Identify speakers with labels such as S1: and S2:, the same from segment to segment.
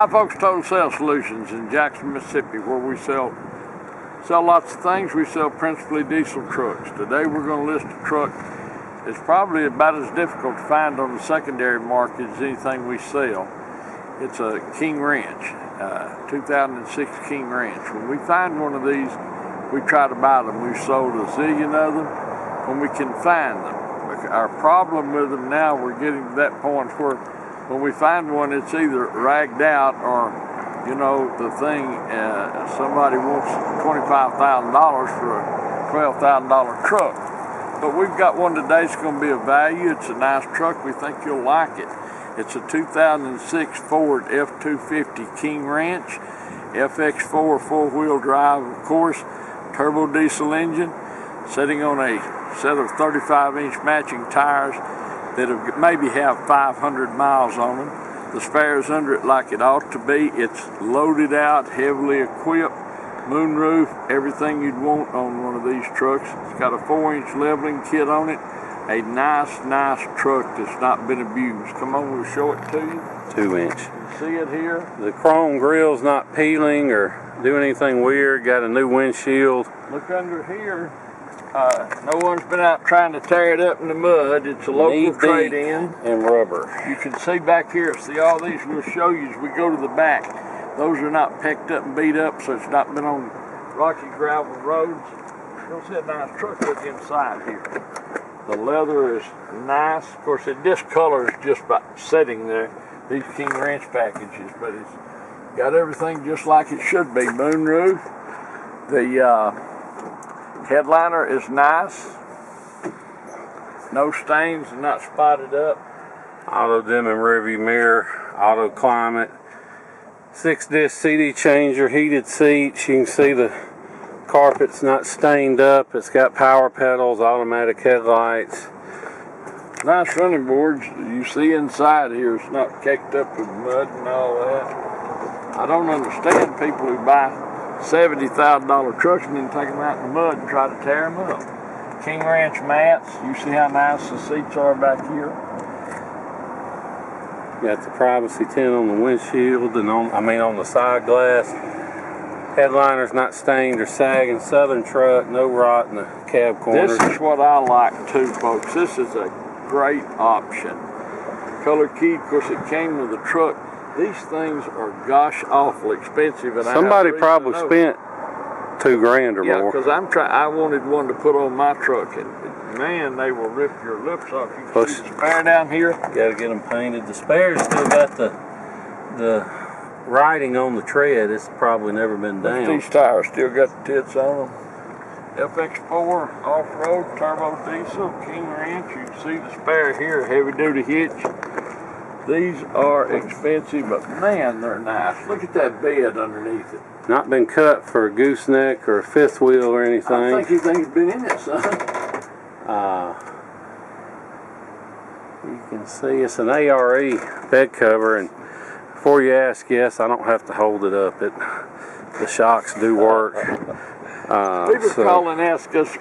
S1: Hi folks, Total Sales Solutions in Jackson, Mississippi, where we sell lots of things. We sell principally diesel trucks. Today we're going to list a truck that's probably about as difficult to find on the secondary market as anything we sell. It's a King Ranch, 2006 King Ranch. When we find one of these, we try to buy them. We've sold a zillion of them when we can find them. Our problem with them now, we're getting to that point where when we find one, it's either ragged out or, you know, the thing, somebody wants $25,000 for a $12,000 truck. But we've got one today that's going to be of value. It's a nice truck. We think you'll like it. It's a 2006 Ford F250 King Ranch, FX4 four-wheel drive, of course, turbo diesel engine, sitting on a set of 35-inch matching tires that maybe have 500 miles on them. The spares under it like it ought to be. It's loaded out, heavily equipped, moonroof, everything you'd want on one of these trucks. It's got a 4-inch leveling kit on it. A nice truck that's not been abused. Come on, we'll show it to you.
S2: 2-inch.
S1: See it here?
S2: The chrome grill's not peeling or doing anything weird. Got a new windshield.
S1: Look under here. No one's been out trying to tear it up in the mud. It's a local trade-in.
S2: And rubber.
S1: You can see back here, see all these we'll show you as we go to the back. Those are not pecked up and beat up, so it's not been on rocky gravel roads. You'll see a nice truck look inside here. The leather is nice. Of course, it discolors just by sitting there, these King Ranch packages, but it's got everything just like it should be. Moonroof. The headliner is nice. No stains and not spotted up.
S2: Auto dimming rearview mirror, auto climate, 6-disc CD changer, heated seats. You can see the carpet's not stained up. It's got power pedals, automatic headlights.
S1: Nice running boards. You see inside here, it's not caked up with mud and all that. I don't understand people who buy $70,000 trucks and then take them out in the mud and try to tear them up. King Ranch mats. You see how nice the seats are back here.
S2: Got the privacy tint on the windshield and on the side glass. Headliner's not stained or sagging. Southern truck, no rot in the cab corners.
S1: This is what I like too, folks. This is a great option. Color key, of course, it came with the truck. These things are gosh awful expensive, and
S2: somebody probably spent $2 grand or more.
S1: Yeah, because I wanted one to put on my truck, and man, they will rip your lips off. You can see the spare down here.
S2: Got to get them painted. The spare's still got the writing on the tread. It's probably never been down.
S1: These tires still got the tits on them. FX4 off-road turbo diesel King Ranch. You can see the spare here, heavy-duty hitch. These are expensive, but man, they're nice. Look at that bed underneath it.
S2: Not been cut for a gooseneck or a fifth wheel or anything.
S1: I think anything's been in it, son.
S2: You can see it's an ARE bed cover, and before you ask, yes, I don't have to hold it up. The shocks do work.
S1: People call and ask us,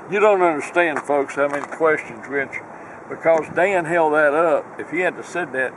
S1: you don't understand, folks, how many questions we answer. Because Dan held that up. If he hadn't said that,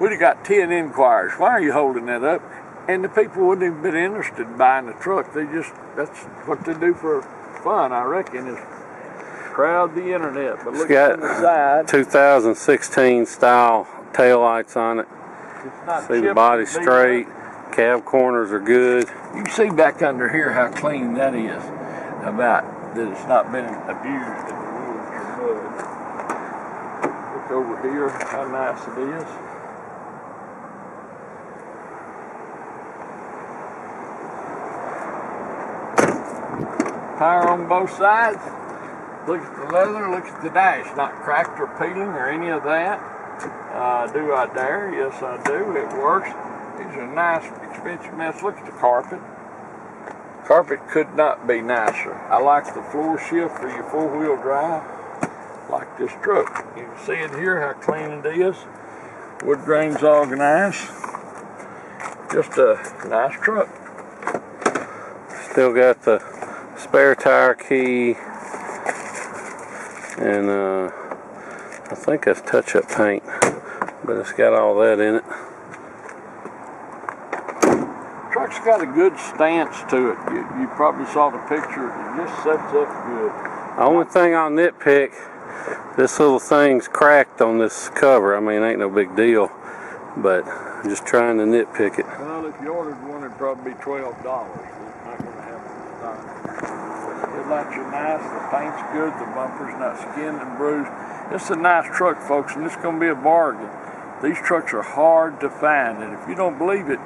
S1: we'd have got 10 inquiries. Why are you holding that up? And the people wouldn't have been interested in buying the truck. That's what they do for fun, I reckon, is crowd the internet. But look at the side.
S2: 2016 style taillights on it. See the body straight. Cab corners are good.
S1: You can see back under here how clean that is. About that it's not been abused. Over here, how nice it is. Tire on both sides. Look at the leather, look at the dash, not cracked or peeling or any of that. Do I dare? Yes, I do. It works. These are nice, expensive mess. Look at the carpet. Carpet could not be nicer. I like the floor shift for your four-wheel drive. Like this truck. You can see it here, how clean it is. Wood grain's organized. Just a nice truck.
S2: Still got the spare tire key. And I think that's touch-up paint. But it's got all that in it.
S1: truck's got a good stance to it. You probably saw the picture. It just sets up good.
S2: The only thing I'll nitpick, this little thing's cracked on this cover. I mean, it ain't no big deal, but I'm just trying to nitpick it.
S1: Well, if you ordered one, it'd probably be $12. It's not going to have it in stock. Headlights are nice. The paint's good. The bumper's not skinned and bruised. It's a nice truck, folks, and it's going to be a bargain. These trucks are hard to find, and if you don't believe it,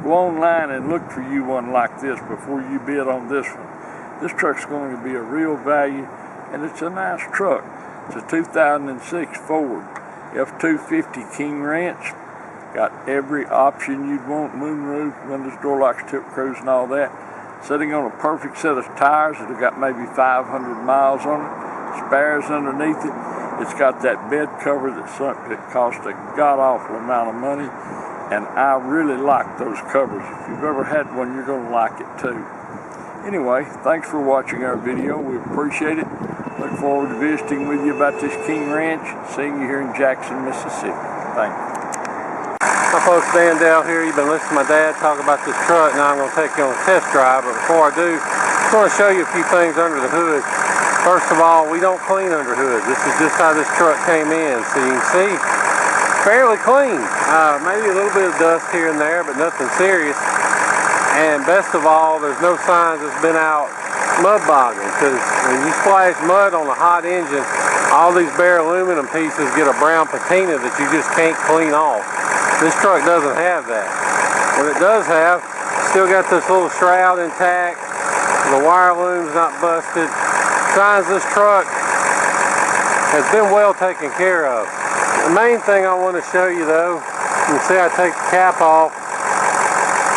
S1: go online and look for you one like this before you bid on this one. This truck's going to be a real value, and it's a nice truck. It's a 2006 Ford F250 King Ranch. Got every option you'd want: moonroof, windows, door locks, tip cruise, and all that. Sitting on a perfect set of tires that have got maybe 500 miles on it. Spares underneath it. It's got that bed cover that cost a god-awful amount of money, and I really like those covers. If you've ever had one, you're going to like it too. Anyway, thanks for watching our video. We appreciate it. Look forward to visiting with you about this King Ranch, seeing you here in Jackson, Mississippi. Thank you.
S2: Hi folks, Dan Dale here. You've been listening to my dad talk about this truck. Now I'm going to take you on a test drive, but before I do, I just want to show you a few things under the hood. First of all, we don't clean under hoods. This is just how this truck came in. So you can see, fairly clean. Maybe a little bit of dust here and there, but nothing serious. And best of all, there's no signs it's been out mud bogging, because when you splash mud on a hot engine, all these bare aluminum pieces get a brown patina that you just can't clean off. This truck doesn't have that. What it does have, still got this little shroud intact. The wire loom's not busted. Signs this truck has been well taken care of. The main thing I want to show you though, you can see I take the cap off.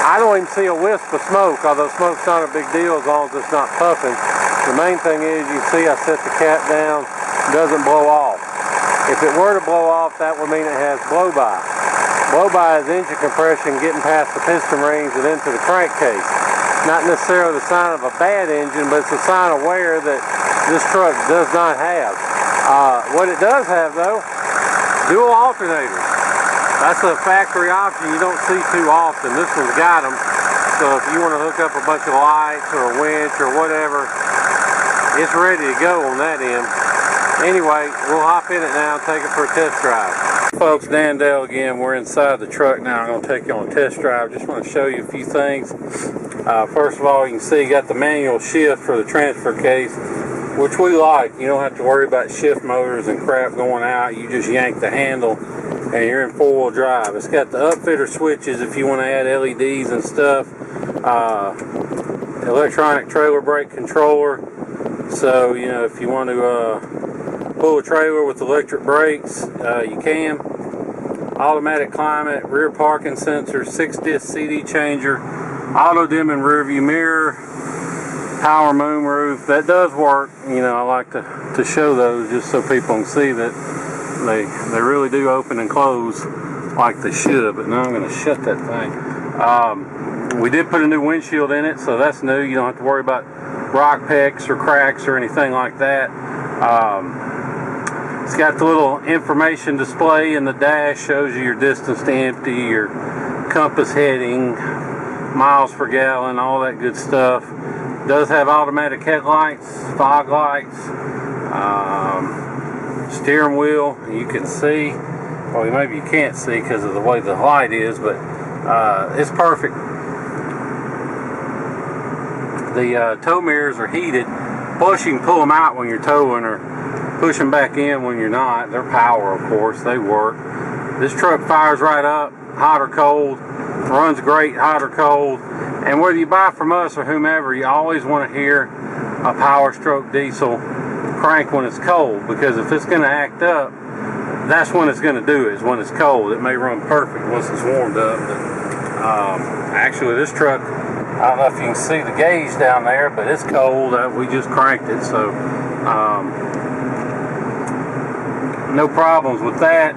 S2: I don't even see a wisp of smoke, although smoke's not a big deal as long as it's not puffing. The main thing is, you see I set the cap down, it doesn't blow off. If it were to blow off, that would mean it has blow-by. Blow-by is engine compression getting past the piston rings and into the crankcase. Not necessarily the sign of a bad engine, but it's a sign of wear that this truck does not have. What it does have though, dual alternators. That's a factory option you don't see too often. This one's got them. So if you want to hook up a bunch of lights or a winch or whatever, it's ready to go on that end. Anyway, we'll hop in it now and take it for a test drive. Folks, Dan Dale again. We're inside the truck now. I'm going to take you on a test drive. Just want to show you a few things. First of all, you can see you got the manual shift for the transfer case, which we like. You don't have to worry about shift motors and crap going out. You just yank the handle and you're in four-wheel drive. It's got the upfitter switches if you want to add LEDs and stuff. Electronic trailer brake controller. So, you know, if you want to pull a trailer with electric brakes, you can. Automatic climate, rear parking sensor, 6-disc CD changer, auto dimming rear view mirror, power moonroof. That does work. You know, I like to show those just so people can see that they really do open and close like they should. But now I'm going to shut that thing. We did put a new windshield in it, so that's new. You don't have to worry about rock pecks or cracks or anything like that. It's got the little information display in the dash, shows you your distance to empty, your compass heading, miles per gallon, all that good stuff. It does have automatic headlights, fog lights, steering wheel. You can see, well, maybe you can't see because of the way the light is, but it's perfect. The tow mirrors are heated, plus you can pull them out when you're towing or push them back in when you're not. They're power, of course, they work. This truck fires right up, hot or cold, runs great, hot or cold. And whether you buy from us or whomever, you always want to hear a Power Stroke diesel crank when it's cold, because if it's going to act up, that's when it's going to do it, is when it's cold. It may run perfect once it's warmed up, but actually this truck, I don't know if you can see the gauge down there, but it's cold. We just cranked it, so no problems with that.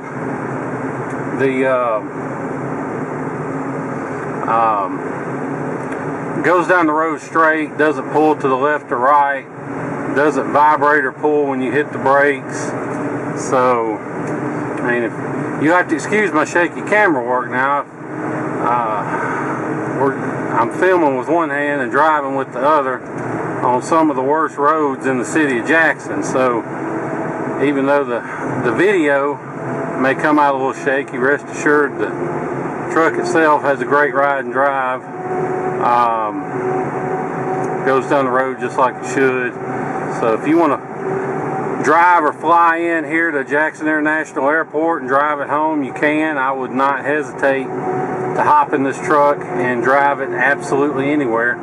S2: The goes down the road straight, doesn't pull to the left or right, doesn't vibrate or pull when you hit the brakes. So, I mean, if you have to excuse my shaky camera work now. I'm filming with one hand and driving with the other on some of the worst roads in the city of Jackson. So even though the video may come out a little shaky, rest assured the truck itself has a great ride and drive. Goes down the road just like it should. So if you want to drive or fly in here to Jackson International Airport and drive it home, you can. I would not hesitate to hop in this truck and drive it absolutely anywhere.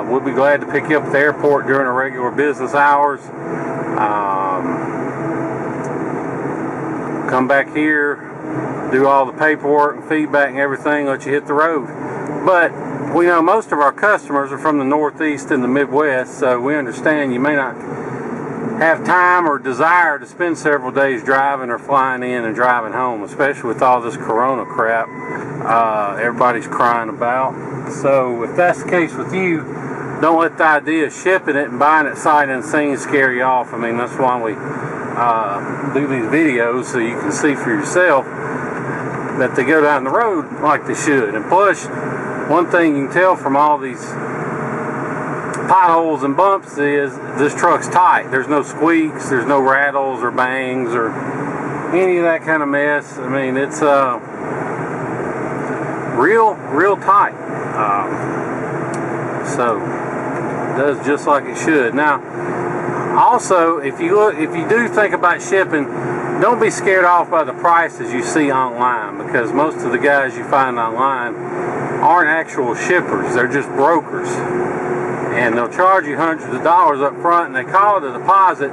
S2: We'll be glad to pick you up at the airport during our regular business hours. Come back here, do all the paperwork and feedback and everything, let you hit the road. But we know most of our customers are from the Northeast and the Midwest, so we understand you may not have time or desire to spend several days driving or flying in and driving home, especially with all this corona crap everybody's crying about. So if that's the case with you, don't let the idea of shipping it and buying it sight unseen scare you off. I mean, that's why we do these videos, so you can see for yourself that they go down the road like they should. And plus, one thing you can tell from all these potholes and bumps is this truck's tight. There's no squeaks, there's no rattles or bangs or any of that kind of mess. I mean, it's real tight. So it does just like it should. Now, also, if you do think about shipping, don't be scared off by the prices you see online, because most of the guys you find online aren't actual shippers. They're just brokers, and they'll charge you hundreds of dollars up front, and they call it a deposit,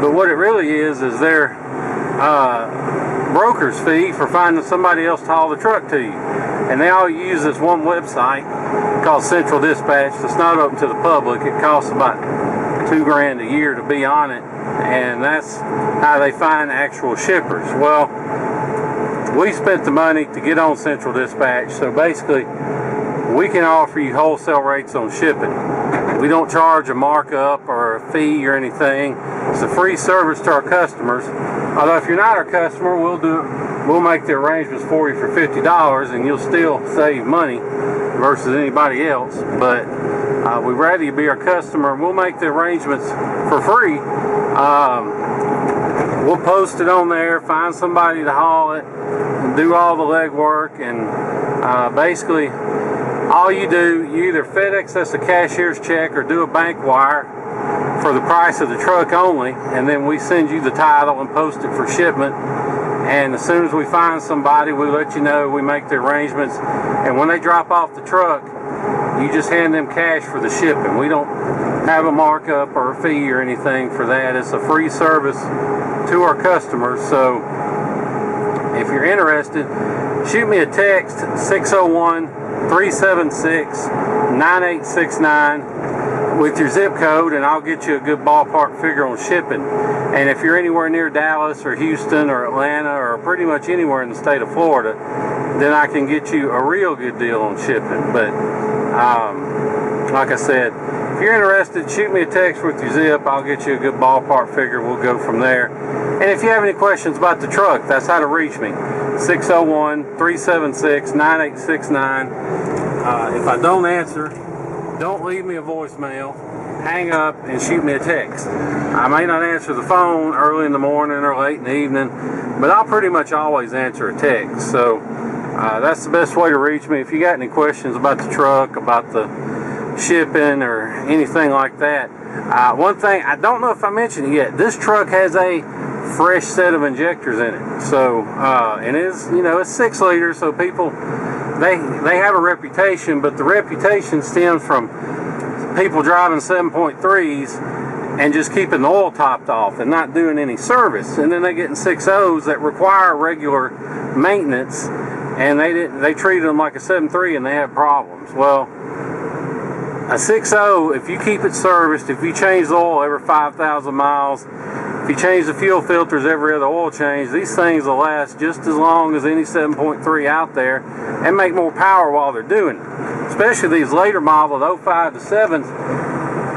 S2: but what it really is their broker's fee for finding somebody else to haul the truck to you. And they all use this one website called Central Dispatch that's not open to the public. It costs about $2,000 a year to be on it, and that's how they find actual shippers. Well, we spent the money to get on Central Dispatch, so basically we can offer you wholesale rates on shipping. We don't charge a markup or a fee or anything. It's a free service to our customers. Although if you're not our customer, we'll make the arrangements for you for $50, and you'll still save money versus anybody else. But we'd rather you be our customer. We'll make the arrangements for free. We'll post it on there, find somebody to haul it, and do all the legwork, and basically all you do, you either FedEx us a cashier's check or do a bank wire for the price of the truck only, and then we send you the title and post it for shipment. And as soon as we find somebody, we let you know, we make the arrangements, and when they drop off the truck, you just hand them cash for the shipping. We don't have a markup or a fee or anything for that. It's a free service to our customers. So if you're interested, shoot me a text, 601-376-9869 with your zip code, and I'll get you a good ballpark figure on shipping. And if you're anywhere near Dallas or Houston or Atlanta or pretty much anywhere in the state of Florida, then I can get you a real good deal on shipping. But like I said, if you're interested, shoot me a text with your zip. I'll get you a good ballpark figure. We'll go from there. And if you have any questions about the truck, that's how to reach me, 601-376-9869. If I don't answer, don't leave me a voicemail. Hang up and shoot me a text. I may not answer the phone early in the morning or late in the evening, but I'll pretty much always answer a text. So that's the best way to reach me. If you got any questions about the truck, about the shipping or anything like that. One thing, I don't know if I mentioned it yet, this truck has a fresh set of injectors in it. So, and it's 6 liters, so people, they have a reputation, but the reputation stems from people driving 7.3s and just keeping the oil topped off and not doing any service. And then they get in 6.0s that require regular maintenance, and they treat them like a 7.3 and they have problems. Well, a 6.0, if you keep it serviced, if you change the oil every 5,000 miles, if you change the fuel filters every other oil change, these things will last just as long as any 7.3 out there and make more power while they're doing it. Especially these later models, 05 to 7s,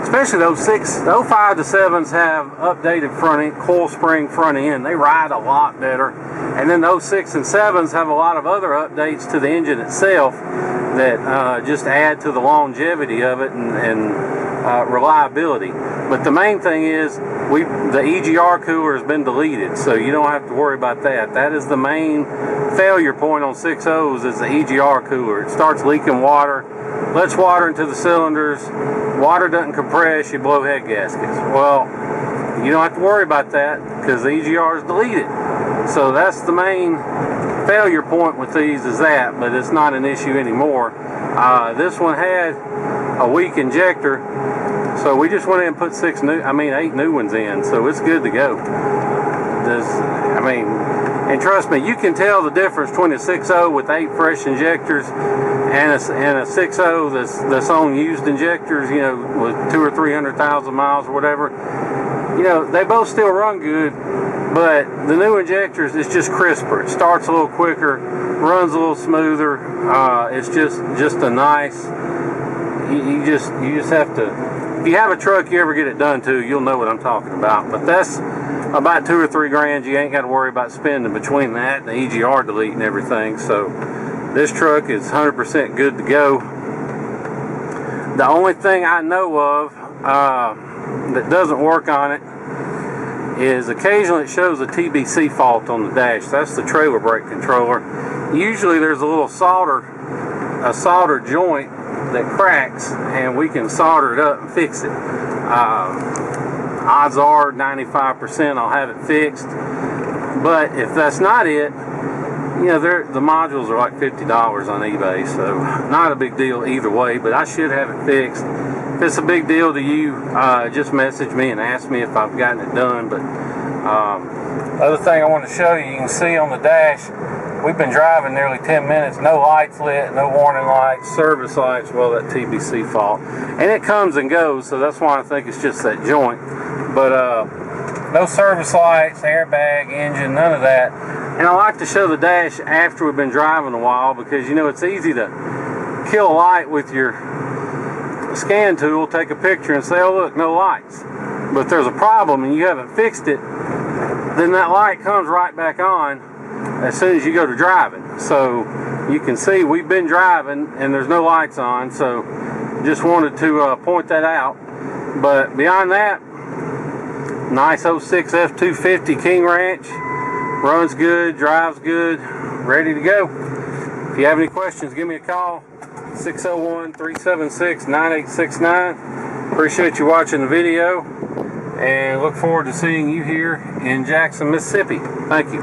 S2: especially those 05 to 7s have updated front end, coil spring front end. They ride a lot better. And then those 6 and 7s have a lot of other updates to the engine itself that just add to the longevity of it and reliability. But the main thing is the EGR cooler has been deleted, so you don't have to worry about that. That is the main failure point on 6.0s is the EGR cooler. It starts leaking water, lets water into the cylinders, water doesn't compress, you blow head gaskets. Well, you don't have to worry about that because the EGR is deleted. So that's the main failure point with these is that, but it's not an issue anymore. This one had a weak injector, so we just went in and put 8 new ones in, so it's good to go. And trust me, you can tell the difference between a 6.0 with 8 fresh injectors and a 6.0 that's on used injectors, you know, with 200,000 or 300,000 miles or whatever. You know, they both still run good, but the new injectors is just crisper. It starts a little quicker, runs a little smoother. It's just a nice. You just have to. If you have a truck you ever get it done to, you'll know what I'm talking about. But that's about 2 or 3 grand. You ain't got to worry about spending between that and the EGR delete and everything. So this truck is 100% good to go. The only thing I know of that doesn't work on it is occasionally it shows a TBC fault on the dash. That's the trailer brake controller. Usually there's a little solder joint that cracks, and we can solder it up and fix it. Odds are 95% I'll have it fixed. But if that's not it, you know, the modules are like $50 on eBay, so not a big deal either way, but I should have it fixed. If it's a big deal to you, just message me and ask me if I've gotten it done. But other thing I want to show you, you can see on the dash, we've been driving nearly 10 minutes, no lights lit, no warning lights, service lights, well, that TBC fault. And it comes and goes, so that's why I think it's just that joint. But no service lights, airbag, engine, none of that. And I like to show the dash after we've been driving a while because, you know, it's easy to kill a light with your scan tool, take a picture and say, oh, look, no lights. But if there's a problem and you haven't fixed it, then that light comes right back on as soon as you go to driving. So you can see we've been driving and there's no lights on, so just wanted to point that out. But beyond that, nice 06 F250 King Ranch, runs good, drives good, ready to go. If you have any questions, give me a call, 601-376-9869. Appreciate you watching the video and look forward to seeing you here in Jackson, Mississippi. Thank you.